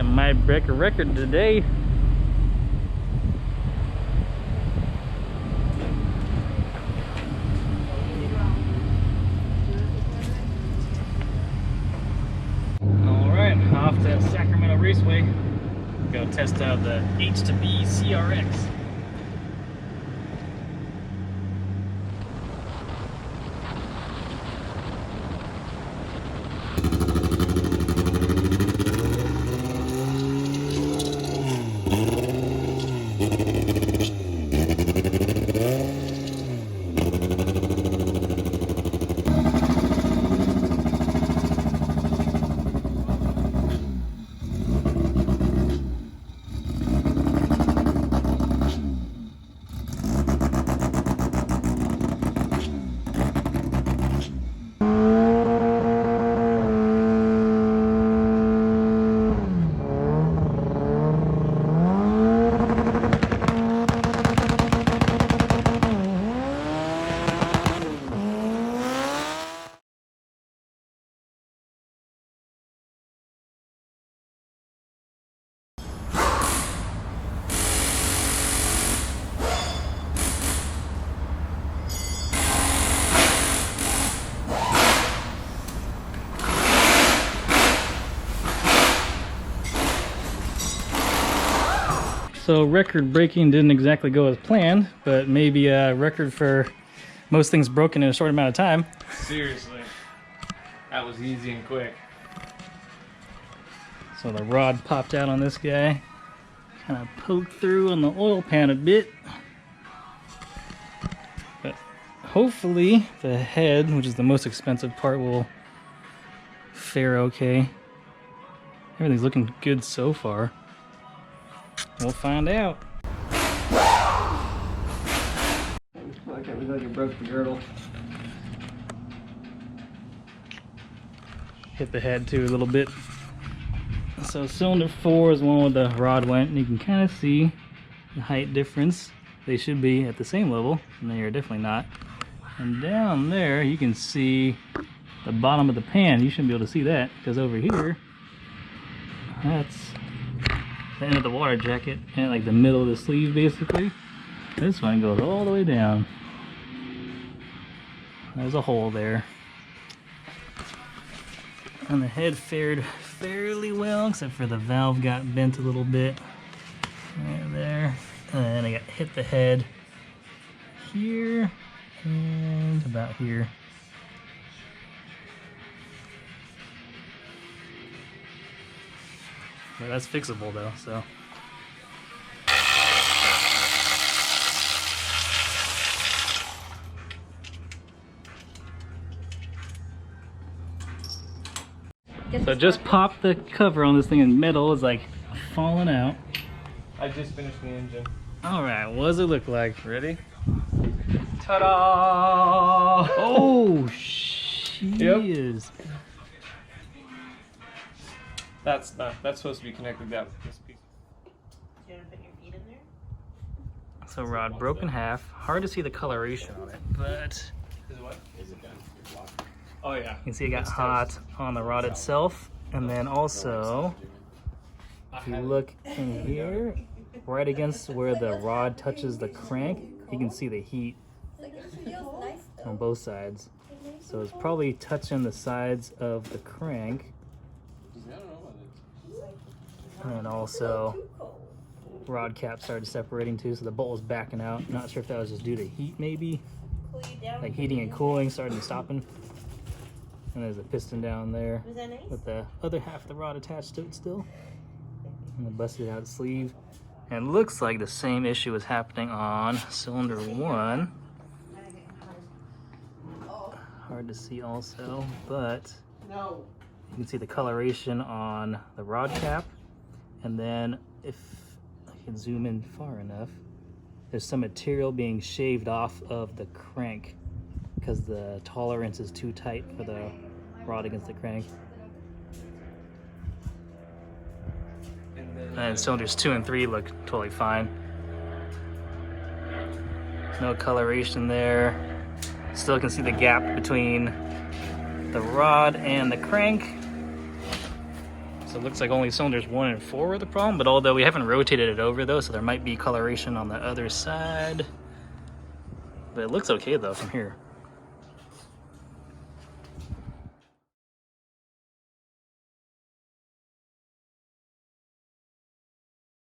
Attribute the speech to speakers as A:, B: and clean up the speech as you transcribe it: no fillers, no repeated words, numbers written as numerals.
A: Alright, might break a record today. Alright, off to Sacramento Raceway. Go test out the H2B CRX. So record breaking didn't exactly go as planned, but maybe a record for most things broken in a short amount of time.
B: Seriously, that was easy and quick.
A: So the rod popped out on this guy, kind of poked through on the oil pan a bit. But hopefully the head, which is the most expensive part, will fare okay. Everything's looking good so far. We'll find out.
B: Okay, we like you broke the girdle.
A: Hit the head too a little bit. So cylinder 4 is the one where the rod went, and you can kind of see the height difference. They should be at the same level, and they are definitely not. And down there you can see the bottom of the pan. You shouldn't be able to see that, because over here, that's the end of the water jacket, and like the middle of the sleeve basically. This one goes all the way down. There's a hole there. And the head fared fairly well, except for the valve got bent a little bit. Right there. And then I got hit the head here and about here. But that's fixable though, so. So just pop the cover on this thing, and metal is like falling out.
B: I just finished the engine.
A: Alright, what does it look like?
B: Ready? Ta-da!
A: Oh, jeez.
B: That's supposed to be connected that this piece.
C: Do you want to put your feet in there?
A: So rod broke in half. Hard to see the coloration on it, but
B: Is it what? Is it done? Oh yeah.
A: you can see it got hot on the rod itself. And then also, if you look in here, right against where the rod touches the crank, you can see the heat on both sides. So it's probably touching the sides of the crank. And also, rod cap started separating too, so the bolt was backing out. Not sure if that was just due to heat maybe, like heating and cooling starting to stopping. And there's a piston down there
C: Was that nice?
A: with the other half of the rod attached to it still. And the busted out sleeve. And looks like the same issue is happening on cylinder 1. Hard to see also, but
C: No.
A: you can see the coloration on the rod cap. And then if I can zoom in far enough, there's some material being shaved off of the crank because the tolerance is too tight for the rod against the crank. And cylinders 2 and 3 look totally fine. No coloration there. Still can see the gap between the rod and the crank. So it looks like only cylinders 1 and 4 were the problem, but although we haven't rotated it over though, so there might be coloration on the other side. But it looks okay though from here.